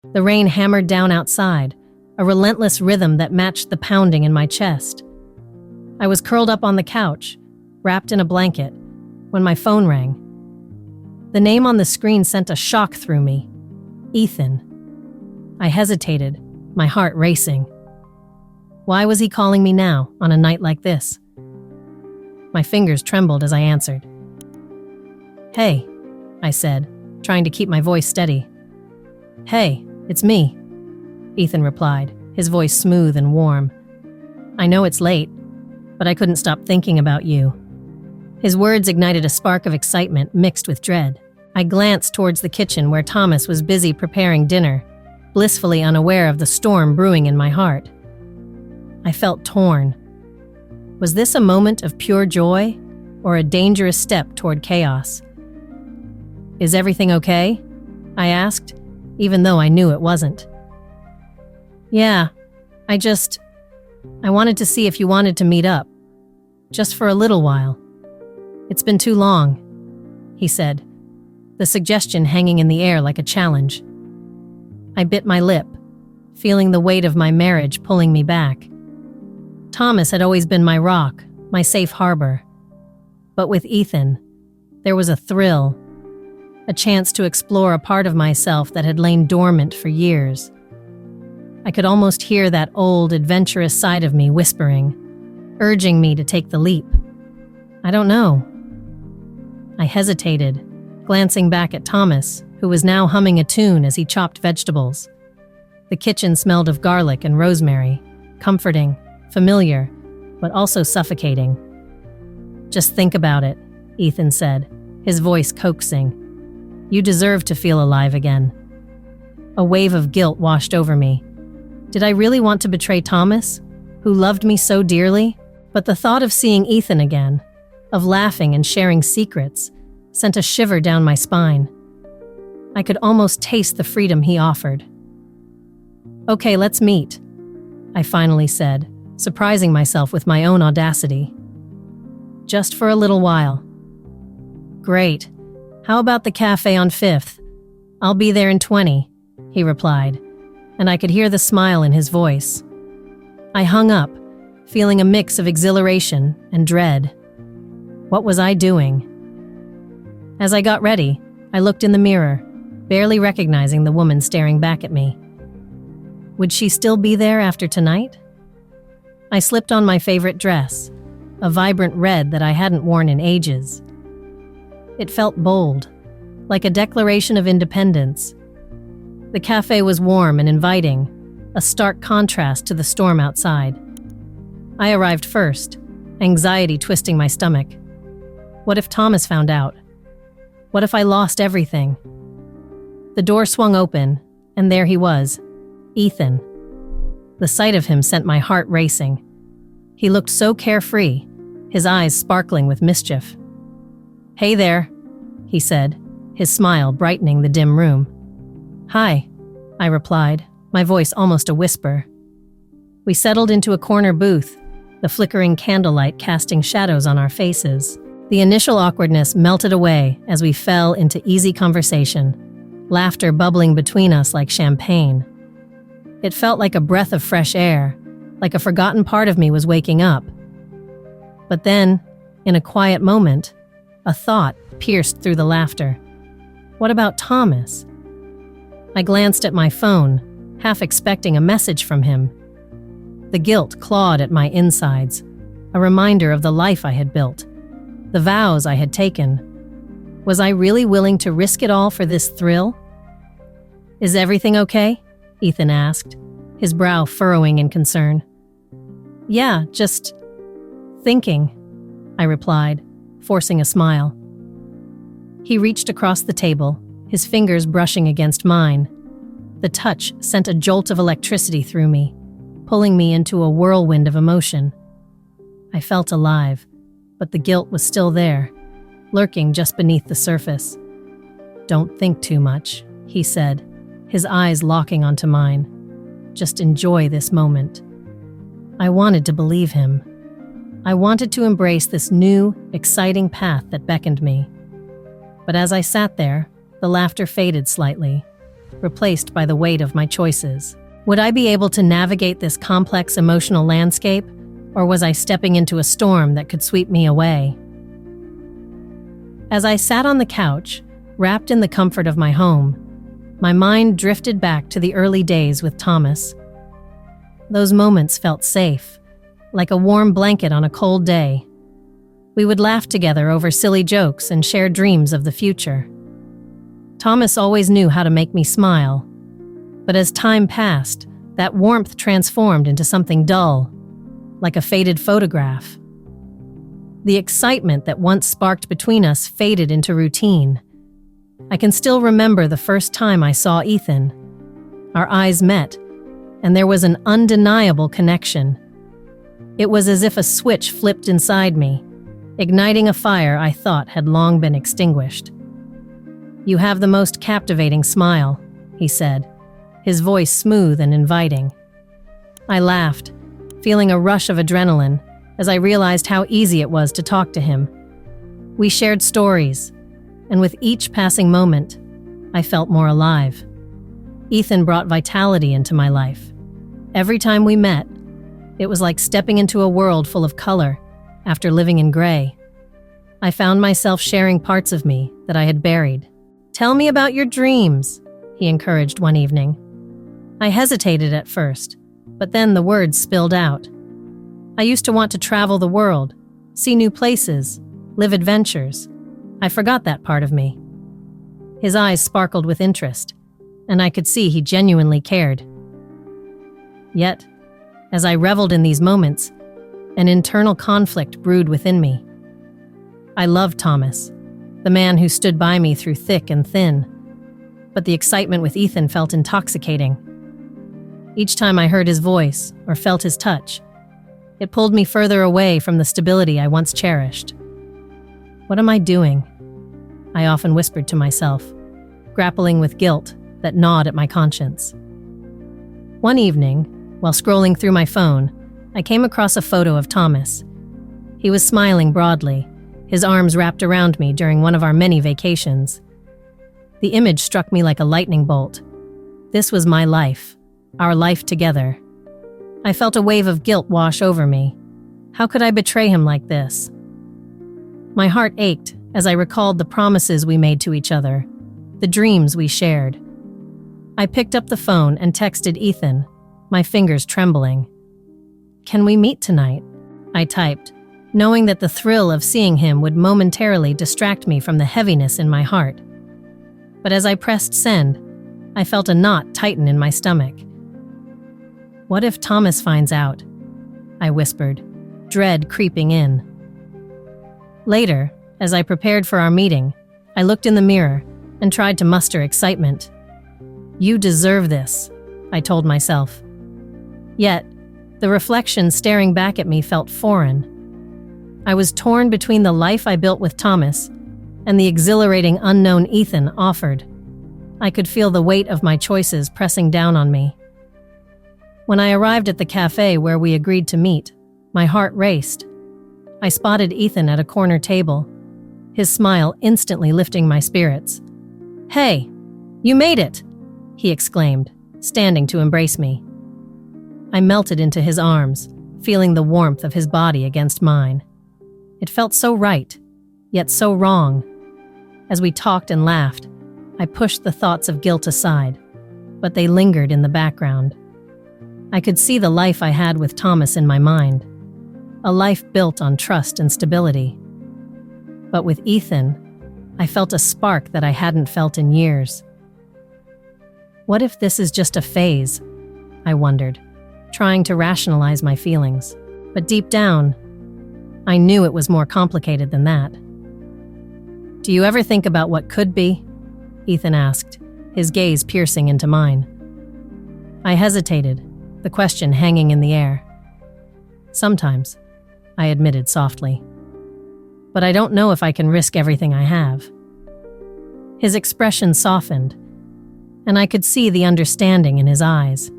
The rain hammered down outside, a relentless rhythm that matched the pounding in my chest. I was curled up on the couch, wrapped in a blanket, when my phone rang. The name on the screen sent a shock through me. Ethan. I hesitated, my heart racing. Why was he calling me now, on a night like this? My fingers trembled as I answered. "Hey," I said, trying to keep my voice steady. "Hey, it's me," Ethan replied, his voice smooth and warm. "I know it's late, but I couldn't stop thinking about you." His words ignited a spark of excitement mixed with dread. I glanced towards the kitchen where Thomas was busy preparing dinner, blissfully unaware of the storm brewing in my heart. I felt torn. Was this a moment of pure joy or a dangerous step toward chaos? "Is everything okay?" I asked, even though I knew it wasn't. "Yeah, I wanted to see if you wanted to meet up. Just for a little while. It's been too long," he said, the suggestion hanging in the air like a challenge. I bit my lip, feeling the weight of my marriage pulling me back. Thomas had always been my rock, my safe harbor. But with Ethan, there was a thrill, a chance to explore a part of myself that had lain dormant for years. I could almost hear that old, adventurous side of me whispering, urging me to take the leap. I don't know. I hesitated, glancing back at Thomas, who was now humming a tune as he chopped vegetables. The kitchen smelled of garlic and rosemary, comforting, familiar, but also suffocating. "Just think about it," Ethan said, his voice coaxing. "You deserve to feel alive again." A wave of guilt washed over me. Did I really want to betray Thomas, who loved me so dearly? But the thought of seeing Ethan again, of laughing and sharing secrets, sent a shiver down my spine. I could almost taste the freedom he offered. "Okay, let's meet," I finally said, surprising myself with my own audacity. "Just for a little while." "Great. How about the cafe on 5th? I'll be there in 20, he replied, and I could hear the smile in his voice. I hung up, feeling a mix of exhilaration and dread. What was I doing? As I got ready, I looked in the mirror, barely recognizing the woman staring back at me. Would she still be there after tonight? I slipped on my favorite dress, a vibrant red that I hadn't worn in ages. It felt bold, like a declaration of independence. The cafe was warm and inviting, a stark contrast to the storm outside. I arrived first, anxiety twisting my stomach. What if Thomas found out? What if I lost everything? The door swung open, and there he was, Ethan. The sight of him sent my heart racing. He looked so carefree, his eyes sparkling with mischief. "Hey there," he said, his smile brightening the dim room. "Hi," I replied, my voice almost a whisper. We settled into a corner booth, the flickering candlelight casting shadows on our faces. The initial awkwardness melted away as we fell into easy conversation, laughter bubbling between us like champagne. It felt like a breath of fresh air, like a forgotten part of me was waking up. But then, in a quiet moment, a thought pierced through the laughter. What about Thomas? I glanced at my phone, half expecting a message from him. The guilt clawed at my insides, a reminder of the life I had built, the vows I had taken. Was I really willing to risk it all for this thrill? "Is everything okay?" Ethan asked, his brow furrowing in concern. "Yeah, just thinking," I replied, forcing a smile. He reached across the table, his fingers brushing against mine. The touch sent a jolt of electricity through me, pulling me into a whirlwind of emotion. I felt alive, but the guilt was still there, lurking just beneath the surface. "Don't think too much," he said, his eyes locking onto mine. "Just enjoy this moment." I wanted to believe him. I wanted to embrace this new, exciting path that beckoned me. But as I sat there, the laughter faded slightly. replaced by the weight of my choices. Would I be able to navigate this complex emotional landscape, or was I stepping into a storm that could sweep me away? As I sat on the couch, wrapped in the comfort of my home, my mind drifted back to the early days with Thomas. Those moments felt safe, like a warm blanket on a cold day. We would laugh together over silly jokes and share dreams of the future. Thomas always knew how to make me smile, but as time passed, that warmth transformed into something dull, like a faded photograph. The excitement that once sparked between us faded into routine. I can still remember the first time I saw Ethan. Our eyes met, and there was an undeniable connection. It was as if a switch flipped inside me, igniting a fire I thought had long been extinguished. "You have the most captivating smile," he said, his voice smooth and inviting. I laughed, feeling a rush of adrenaline as I realized how easy it was to talk to him. We shared stories, and with each passing moment, I felt more alive. Ethan brought vitality into my life. Every time we met, it was like stepping into a world full of color after living in gray. I found myself sharing parts of me that I had buried. "Tell me about your dreams," he encouraged one evening. I hesitated at first, but then the words spilled out. I used to want to travel the world, see new places, live adventures. I forgot that part of me. His eyes sparkled with interest, and I could see he genuinely cared. Yet, as I reveled in these moments, an internal conflict brewed within me. I loved Thomas, the man who stood by me through thick and thin, but the excitement with Ethan felt intoxicating. Each time I heard his voice or felt his touch, it pulled me further away from the stability I once cherished. "What am I doing?" I often whispered to myself, grappling with guilt that gnawed at my conscience. One evening, while scrolling through my phone, I came across a photo of Thomas. He was smiling broadly, his arms wrapped around me during one of our many vacations. The image struck me like a lightning bolt. This was my life, our life together. I felt a wave of guilt wash over me. How could I betray him like this? My heart ached as I recalled the promises we made to each other, the dreams we shared. I picked up the phone and texted Ethan, my fingers trembling. "Can we meet tonight?" I typed, knowing that the thrill of seeing him would momentarily distract me from the heaviness in my heart. But as I pressed send, I felt a knot tighten in my stomach. "What if Thomas finds out?" I whispered, dread creeping in. Later, as I prepared for our meeting, I looked in the mirror and tried to muster excitement. "You deserve this," I told myself. Yet, the reflection staring back at me felt foreign. I was torn between the life I built with Thomas and the exhilarating unknown Ethan offered. I could feel the weight of my choices pressing down on me. When I arrived at the cafe where we agreed to meet, my heart raced. I spotted Ethan at a corner table, his smile instantly lifting my spirits. "Hey, you made it!" he exclaimed, standing to embrace me. I melted into his arms, feeling the warmth of his body against mine. It felt so right, yet so wrong. As we talked and laughed, I pushed the thoughts of guilt aside, but they lingered in the background. I could see the life I had with Thomas in my mind, a life built on trust and stability. But with Ethan, I felt a spark that I hadn't felt in years. What if this is just a phase? I wondered, trying to rationalize my feelings. But deep down, I knew it was more complicated than that. "Do you ever think about what could be?" Ethan asked, his gaze piercing into mine. I hesitated, the question hanging in the air. "Sometimes," I admitted softly. "But I don't know if I can risk everything I have." His expression softened, and I could see the understanding in his eyes.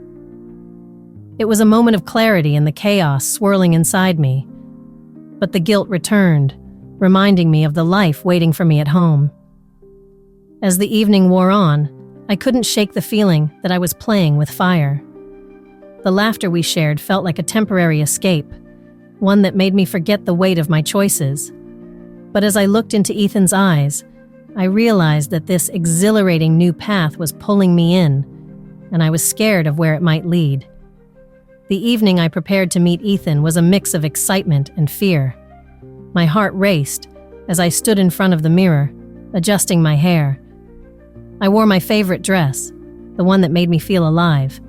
It was a moment of clarity in the chaos swirling inside me, but the guilt returned, reminding me of the life waiting for me at home. As the evening wore on, I couldn't shake the feeling that I was playing with fire. The laughter we shared felt like a temporary escape, one that made me forget the weight of my choices. But as I looked into Ethan's eyes, I realized that this exhilarating new path was pulling me in, and I was scared of where it might lead. The evening I prepared to meet Ethan was a mix of excitement and fear. My heart raced as I stood in front of the mirror, adjusting my hair. I wore my favorite dress, the one that made me feel alive.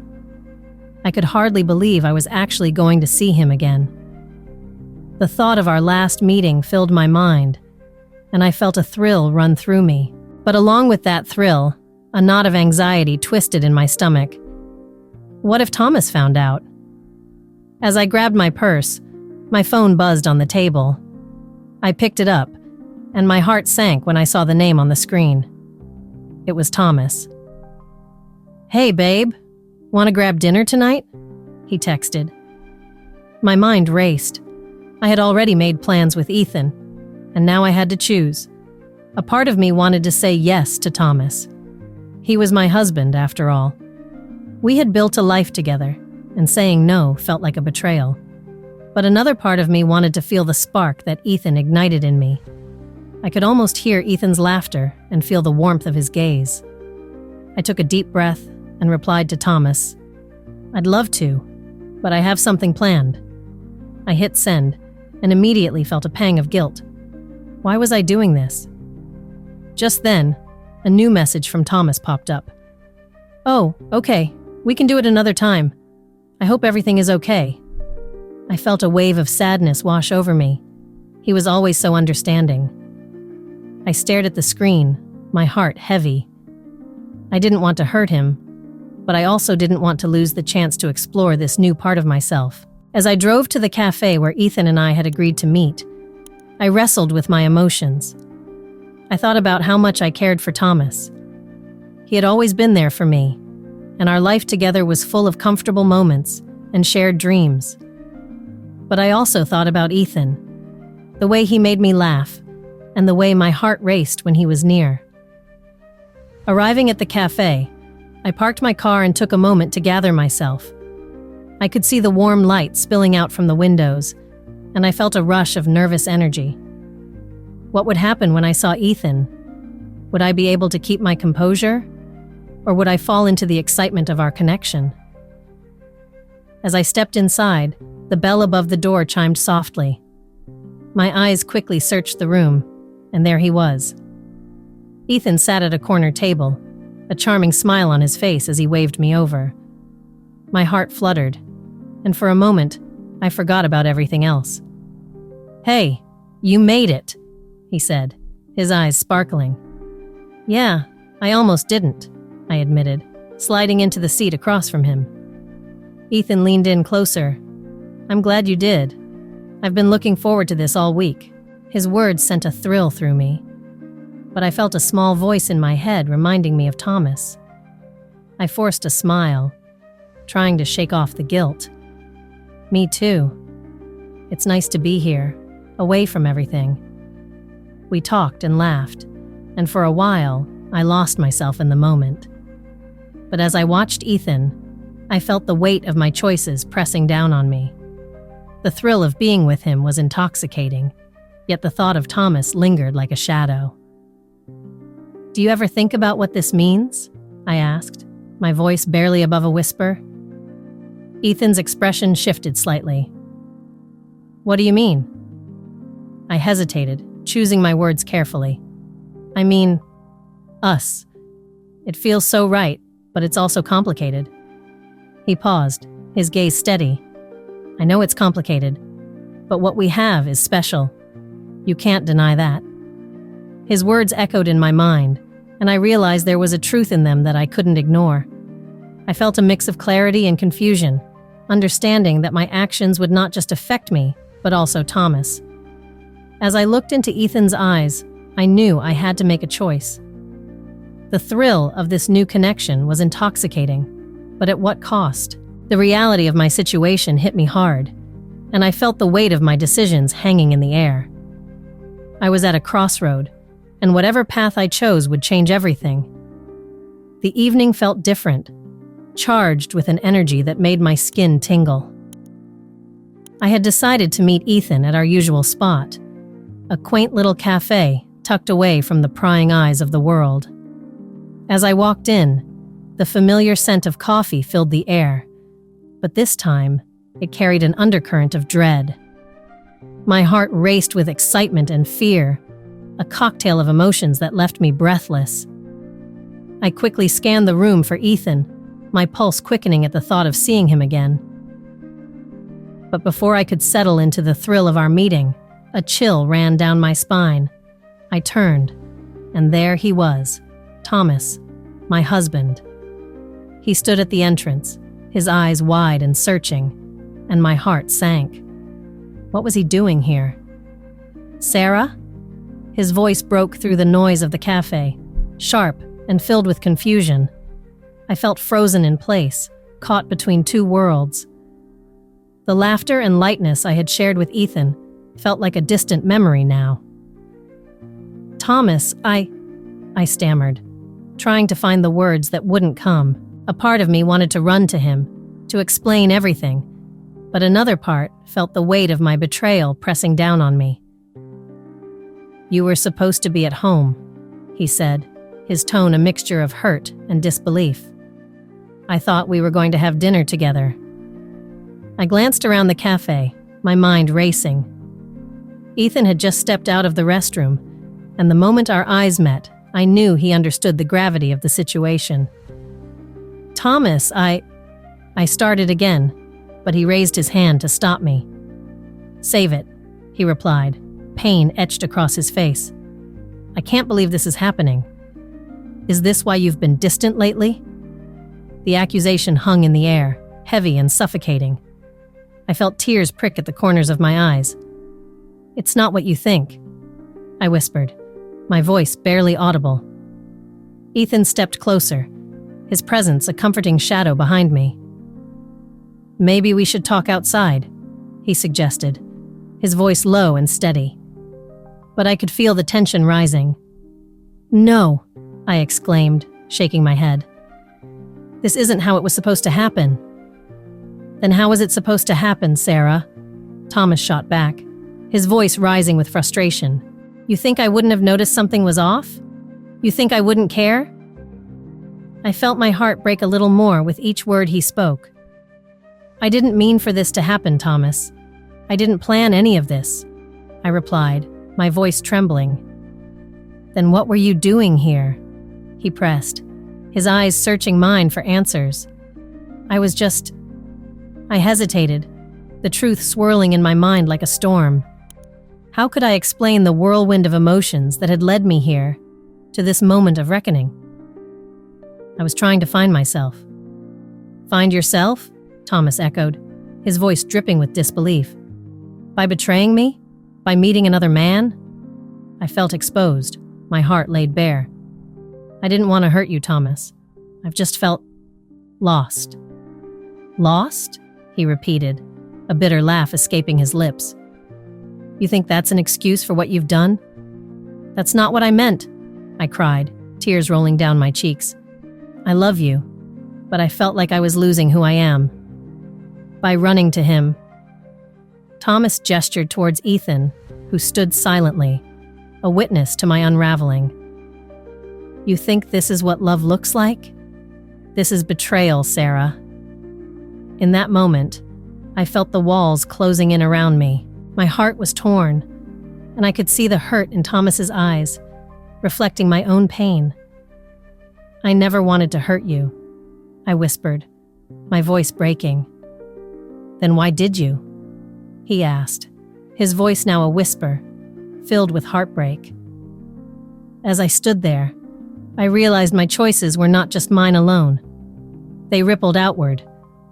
I could hardly believe I was actually going to see him again. The thought of our last meeting filled my mind, and I felt a thrill run through me. But along with that thrill, a knot of anxiety twisted in my stomach. What if Thomas found out? As I grabbed my purse, my phone buzzed on the table. I picked it up, and my heart sank when I saw the name on the screen. It was Thomas. "Hey, babe. Want to grab dinner tonight?" he texted. My mind raced. I had already made plans with Ethan, and now I had to choose. A part of me wanted to say yes to Thomas. He was my husband, after all. We had built a life together, and saying no felt like a betrayal. But another part of me wanted to feel the spark that Ethan ignited in me. I could almost hear Ethan's laughter and feel the warmth of his gaze. I took a deep breath and replied to Thomas, "I'd love to, but I have something planned." I hit send and immediately felt a pang of guilt. Why was I doing this? Just then, a new message from Thomas popped up. "Oh, okay, we can do it another time. I hope everything is okay." I felt a wave of sadness wash over me. He was always so understanding. I stared at the screen, my heart heavy. I didn't want to hurt him, but I also didn't want to lose the chance to explore this new part of myself. As I drove to the cafe where Ethan and I had agreed to meet, I wrestled with my emotions. I thought about how much I cared for Thomas. He had always been there for me, and our life together was full of comfortable moments and shared dreams. But I also thought about Ethan, the way he made me laugh, and the way my heart raced when he was near. Arriving at the cafe, I parked my car and took a moment to gather myself. I could see the warm light spilling out from the windows, and I felt a rush of nervous energy. What would happen when I saw Ethan? Would I be able to keep my composure? Or would I fall into the excitement of our connection? As I stepped inside, the bell above the door chimed softly. My eyes quickly searched the room, and there he was. Ethan sat at a corner table, a charming smile on his face as he waved me over. My heart fluttered, and for a moment, I forgot about everything else. "Hey, you made it," he said, his eyes sparkling. "Yeah, I almost didn't," I admitted, sliding into the seat across from him. Ethan leaned in closer. "I'm glad you did. I've been looking forward to this all week." His words sent a thrill through me, but I felt a small voice in my head reminding me of Thomas. I forced a smile, trying to shake off the guilt. "Me too. It's nice to be here, away from everything." We talked and laughed, and for a while, I lost myself in the moment. But as I watched Ethan, I felt the weight of my choices pressing down on me. The thrill of being with him was intoxicating, yet the thought of Thomas lingered like a shadow. "Do you ever think about what this means?" I asked, my voice barely above a whisper. Ethan's expression shifted slightly. "What do you mean?" I hesitated, choosing my words carefully. "I mean, us. It feels so right, but it's also complicated." He paused, his gaze steady. "I know it's complicated, but what we have is special. You can't deny that." His words echoed in my mind, and I realized there was a truth in them that I couldn't ignore. I felt a mix of clarity and confusion, understanding that my actions would not just affect me, but also Thomas. As I looked into Ethan's eyes, I knew I had to make a choice. The thrill of this new connection was intoxicating, but at what cost? The reality of my situation hit me hard, and I felt the weight of my decisions hanging in the air. I was at a crossroad, and whatever path I chose would change everything. The evening felt different, charged with an energy that made my skin tingle. I had decided to meet Ethan at our usual spot, a quaint little cafe tucked away from the prying eyes of the world. As I walked in, the familiar scent of coffee filled the air, but this time it carried an undercurrent of dread. My heart raced with excitement and fear, a cocktail of emotions that left me breathless. I quickly scanned the room for Ethan, my pulse quickening at the thought of seeing him again. But before I could settle into the thrill of our meeting, a chill ran down my spine. I turned, and there he was, Thomas, my husband. He stood at the entrance, his eyes wide and searching, and my heart sank. What was he doing here? Sarah? His voice broke through the noise of the cafe, sharp and filled with confusion. I felt frozen in place, caught between two worlds. The laughter and lightness I had shared with Ethan felt like a distant memory now. Thomas, I stammered, trying to find the words that wouldn't come. A part of me wanted to run to him, to explain everything, but another part felt the weight of my betrayal pressing down on me. "You were supposed to be at home," he said, his tone a mixture of hurt and disbelief. "I thought we were going to have dinner together." I glanced around the cafe, my mind racing. Ethan had just stepped out of the restroom, and the moment our eyes met, I knew he understood the gravity of the situation. "Thomas, I started again, but he raised his hand to stop me. "Save it," he replied, pain etched across his face. "I can't believe this is happening. Is this why you've been distant lately?" The accusation hung in the air, heavy and suffocating. I felt tears prick at the corners of my eyes. "It's not what you think," I whispered, my voice barely audible. Ethan stepped closer, his presence a comforting shadow behind me. "Maybe we should talk outside," he suggested, his voice low and steady. But I could feel the tension rising. "No," I exclaimed, shaking my head. "This isn't how it was supposed to happen." "Then how was it supposed to happen, Sarah?" Thomas shot back, his voice rising with frustration. "You think I wouldn't have noticed something was off? You think I wouldn't care?" I felt my heart break a little more with each word he spoke. "I didn't mean for this to happen, Thomas. I didn't plan any of this," I replied, my voice trembling. "Then what were you doing here?" he pressed, his eyes searching mine for answers. I hesitated, the truth swirling in my mind like a storm. How could I explain the whirlwind of emotions that had led me here, to this moment of reckoning? I was trying to find myself. "Find yourself?" Thomas echoed, his voice dripping with disbelief. "By betraying me? By meeting another man?" I felt exposed, my heart laid bare. "I didn't want to hurt you, Thomas. I've just felt lost." "Lost?" he repeated, a bitter laugh escaping his lips. "You think that's an excuse for what you've done?" "That's not what I meant," I cried, tears rolling down my cheeks. "I love you, but I felt like I was losing who I am." By running to him, Thomas gestured towards Ethan, who stood silently, a witness to my unraveling. "You think this is what love looks like? This is betrayal, Sarah." In that moment, I felt the walls closing in around me. My heart was torn, and I could see the hurt in Thomas's eyes, reflecting my own pain. "I never wanted to hurt you," I whispered, my voice breaking. "Then why did you?" he asked, his voice now a whisper, filled with heartbreak. As I stood there, I realized my choices were not just mine alone. They rippled outward,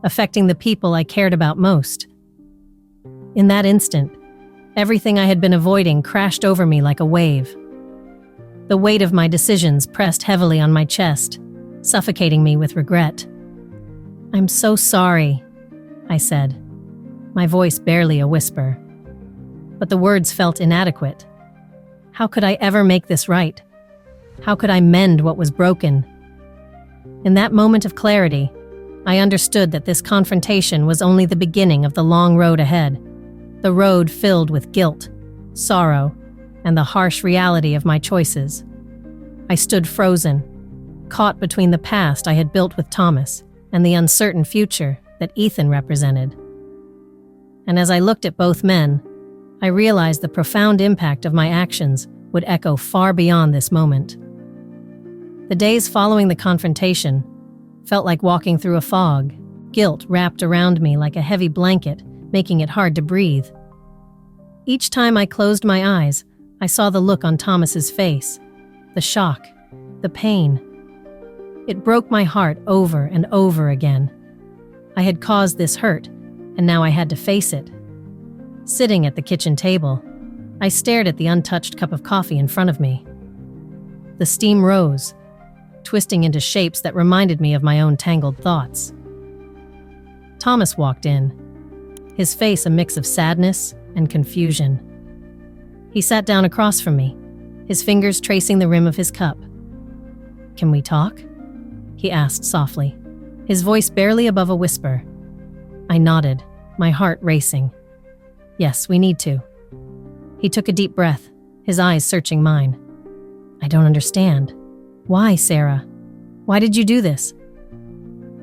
affecting the people I cared about most. In that instant, everything I had been avoiding crashed over me like a wave. The weight of my decisions pressed heavily on my chest, suffocating me with regret. "I'm so sorry," I said, my voice barely a whisper. But the words felt inadequate. How could I ever make this right? How could I mend what was broken? In that moment of clarity, I understood that this confrontation was only the beginning of the long road ahead, the road filled with guilt, sorrow, and the harsh reality of my choices. I stood frozen, caught between the past I had built with Thomas and the uncertain future that Ethan represented. And as I looked at both men, I realized the profound impact of my actions would echo far beyond this moment. The days following the confrontation felt like walking through a fog, guilt wrapped around me like a heavy blanket, making it hard to breathe. Each time I closed my eyes, I saw the look on Thomas's face, the shock, the pain. It broke my heart over and over again. I had caused this hurt, and now I had to face it. Sitting at the kitchen table, I stared at the untouched cup of coffee in front of me. The steam rose, twisting into shapes that reminded me of my own tangled thoughts. Thomas walked in, his face a mix of sadness and confusion. He sat down across from me, his fingers tracing the rim of his cup. "Can we talk?" he asked softly, his voice barely above a whisper. I nodded, my heart racing. "Yes, we need to." He took a deep breath, his eyes searching mine. "I don't understand. Why, Sarah? Why did you do this?"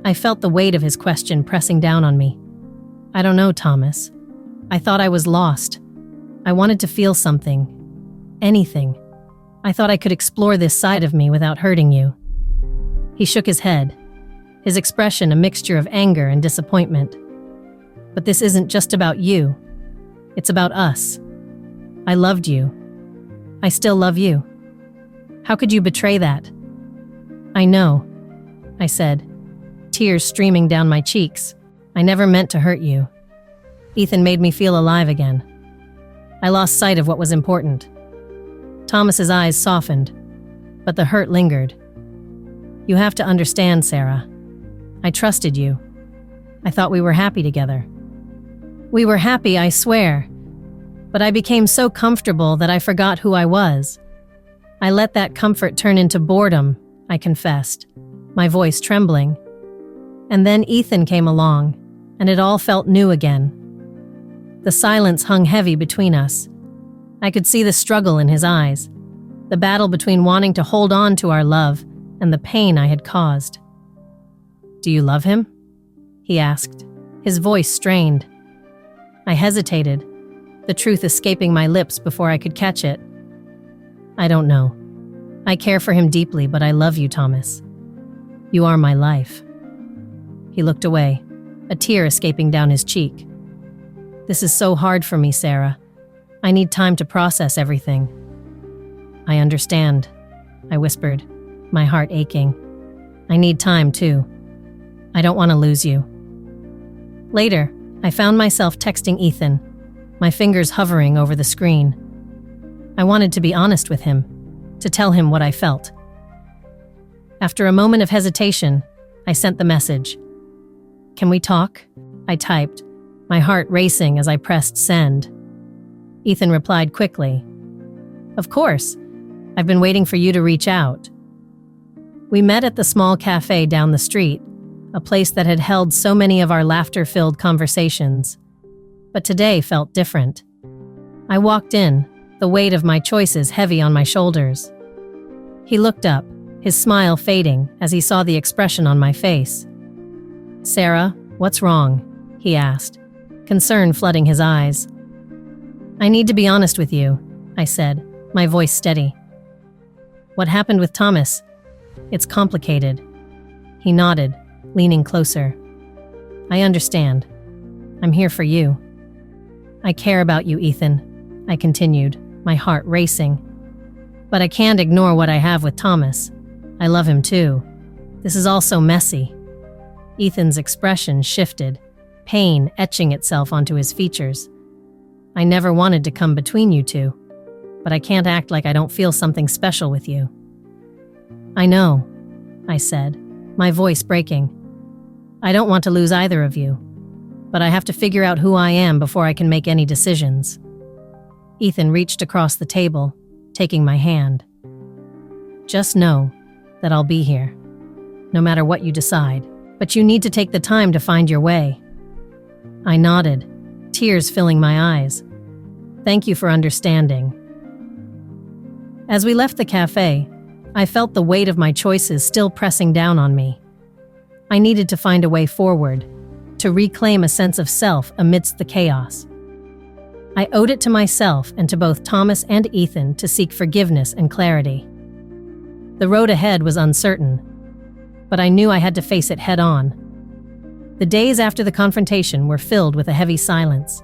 I felt the weight of his question pressing down on me. "I don't know, Thomas. I thought I was lost. I wanted to feel something. Anything. I thought I could explore this side of me without hurting you." He shook his head, his expression a mixture of anger and disappointment. "But this isn't just about you. It's about us. I loved you. I still love you. How could you betray that?" "I know," I said, tears streaming down my cheeks. "I never meant to hurt you. Ethan made me feel alive again. I lost sight of what was important." Thomas's eyes softened, but the hurt lingered. "You have to understand, Sarah. I trusted you. I thought we were happy together. We were happy, I swear. But I became so comfortable that I forgot who I was. I let that comfort turn into boredom," I confessed, my voice trembling. And then Ethan came along, and it all felt new again. The silence hung heavy between us. I could see the struggle in his eyes, the battle between wanting to hold on to our love and the pain I had caused. "Do you love him?" he asked, his voice strained. I hesitated, the truth escaping my lips before I could catch it. "I don't know. I care for him deeply, but I love you, Thomas. You are my life." He looked away, a tear escaping down his cheek. "This is so hard for me, Sarah. I need time to process everything." "I understand," I whispered, my heart aching. "I need time, too. I don't want to lose you." Later, I found myself texting Ethan, my fingers hovering over the screen. I wanted to be honest with him, to tell him what I felt. After a moment of hesitation, I sent the message. "Can we talk?" I typed, my heart racing as I pressed send. Ethan replied quickly. "Of course. I've been waiting for you to reach out." We met at the small cafe down the street, a place that had held so many of our laughter-filled conversations. But today felt different. I walked in, the weight of my choices heavy on my shoulders. He looked up, his smile fading as he saw the expression on my face. "Sarah, what's wrong?" he asked, concern flooding his eyes. "I need to be honest with you," I said, my voice steady. "What happened with Thomas? It's complicated." He nodded, leaning closer. "I understand. I'm here for you." "I care about you, Ethan," I continued, my heart racing. "But I can't ignore what I have with Thomas. I love him too. This is all so messy." Ethan's expression shifted, pain etching itself onto his features. "I never wanted to come between you two, but I can't act like I don't feel something special with you." "I know," I said, my voice breaking. "I don't want to lose either of you, but I have to figure out who I am before I can make any decisions." Ethan reached across the table, taking my hand. "Just know that I'll be here." no matter what you decide, but you need to take the time to find your way. I nodded, tears filling my eyes. Thank you for understanding. As we left the cafe, I felt the weight of my choices still pressing down on me. I needed to find a way forward, to reclaim a sense of self amidst the chaos. I owed it to myself and to both Thomas and Ethan to seek forgiveness and clarity. The road ahead was uncertain, but I knew I had to face it head on. The days after the confrontation were filled with a heavy silence.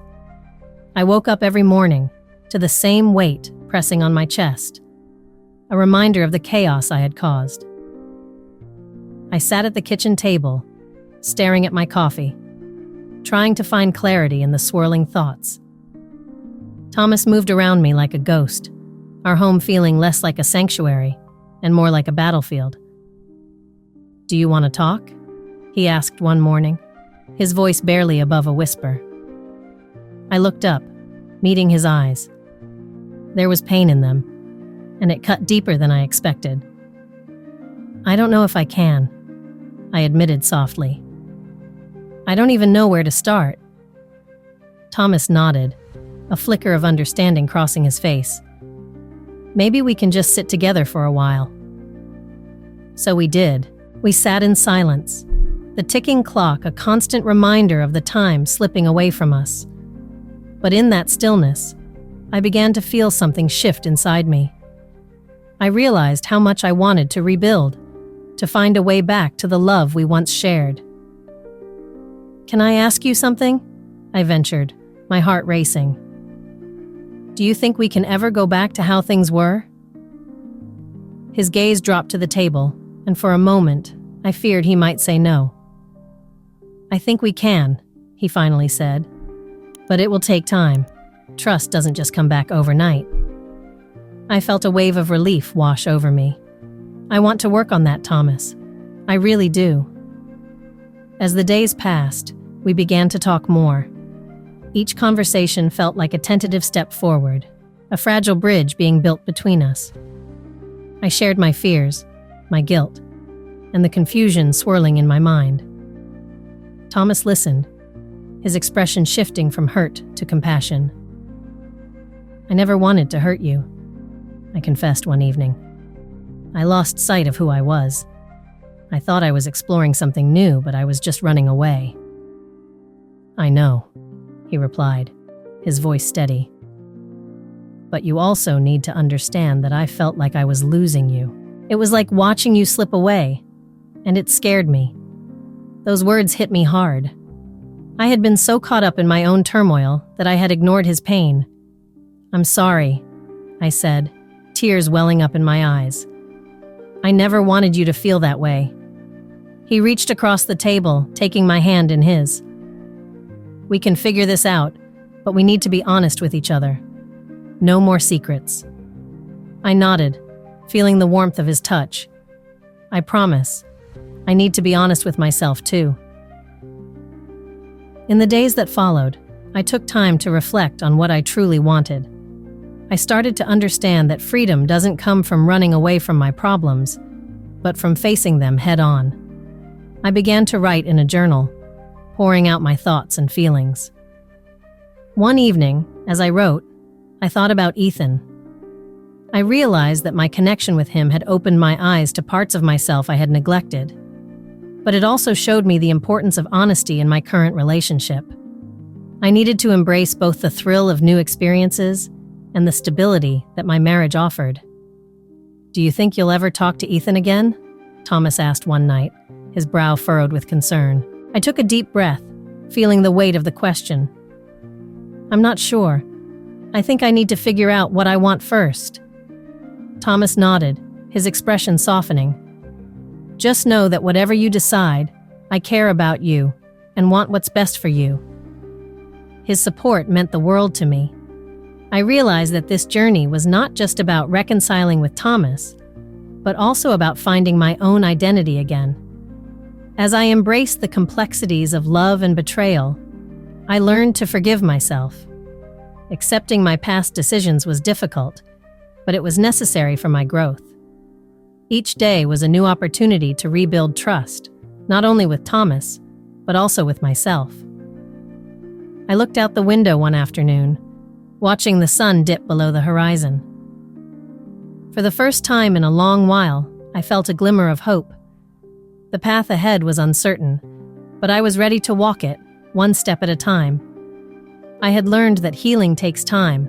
I woke up every morning to the same weight pressing on my chest, a reminder of the chaos I had caused. I sat at the kitchen table, staring at my coffee, trying to find clarity in the swirling thoughts. Thomas moved around me like a ghost, our home feeling less like a sanctuary and more like a battlefield. "Do you want to talk?" he asked one morning, his voice barely above a whisper. I looked up, meeting his eyes. There was pain in them, and it cut deeper than I expected. "I don't know if I can," I admitted softly. "I don't even know where to start." Thomas nodded, a flicker of understanding crossing his face. "Maybe we can just sit together for a while." So we did. We sat in silence, the ticking clock a constant reminder of the time slipping away from us. But in that stillness, I began to feel something shift inside me. I realized how much I wanted to rebuild, to find a way back to the love we once shared. "Can I ask you something?" I ventured, my heart racing. "Do you think we can ever go back to how things were?" His gaze dropped to the table, and for a moment, I feared he might say no. "I think we can," he finally said. "But it will take time. Trust doesn't just come back overnight." I felt a wave of relief wash over me. "I want to work on that, Thomas. I really do." As the days passed, we began to talk more. Each conversation felt like a tentative step forward, a fragile bridge being built between us. I shared my fears, my guilt, and the confusion swirling in my mind. Thomas listened, his expression shifting from hurt to compassion. "I never wanted to hurt you," I confessed one evening. "I lost sight of who I was. I thought I was exploring something new, but I was just running away." "I know," he replied, his voice steady. "But you also need to understand that I felt like I was losing you. It was like watching you slip away, and it scared me." Those words hit me hard. I had been so caught up in my own turmoil that I had ignored his pain. "I'm sorry," I said, tears welling up in my eyes. "I never wanted you to feel that way." He reached across the table, taking my hand in his. "We can figure this out, but we need to be honest with each other. No more secrets." I nodded, feeling the warmth of his touch. "I promise. I need to be honest with myself, too." In the days that followed, I took time to reflect on what I truly wanted. I started to understand that freedom doesn't come from running away from my problems, but from facing them head on. I began to write in a journal, pouring out my thoughts and feelings. One evening, as I wrote, I thought about Ethan. I realized that my connection with him had opened my eyes to parts of myself I had neglected, but it also showed me the importance of honesty in my current relationship. I needed to embrace both the thrill of new experiences and the stability that my marriage offered. "Do you think you'll ever talk to Ethan again?" Thomas asked one night, his brow furrowed with concern. I took a deep breath, feeling the weight of the question. "I'm not sure. I think I need to figure out what I want first." Thomas nodded, his expression softening. "Just know that whatever you decide, I care about you and want what's best for you." His support meant the world to me. I realized that this journey was not just about reconciling with Thomas, but also about finding my own identity again. As I embraced the complexities of love and betrayal, I learned to forgive myself. Accepting my past decisions was difficult, but it was necessary for my growth. Each day was a new opportunity to rebuild trust, not only with Thomas, but also with myself. I looked out the window one afternoon, watching the sun dip below the horizon. For the first time in a long while, I felt a glimmer of hope. The path ahead was uncertain, but I was ready to walk it, one step at a time. I had learned that healing takes time,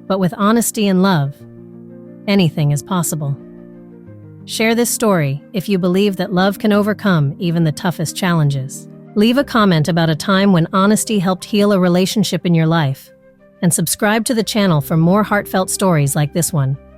but with honesty and love, anything is possible. Share this story if you believe that love can overcome even the toughest challenges. Leave a comment about a time when honesty helped heal a relationship in your life, and subscribe to the channel for more heartfelt stories like this one.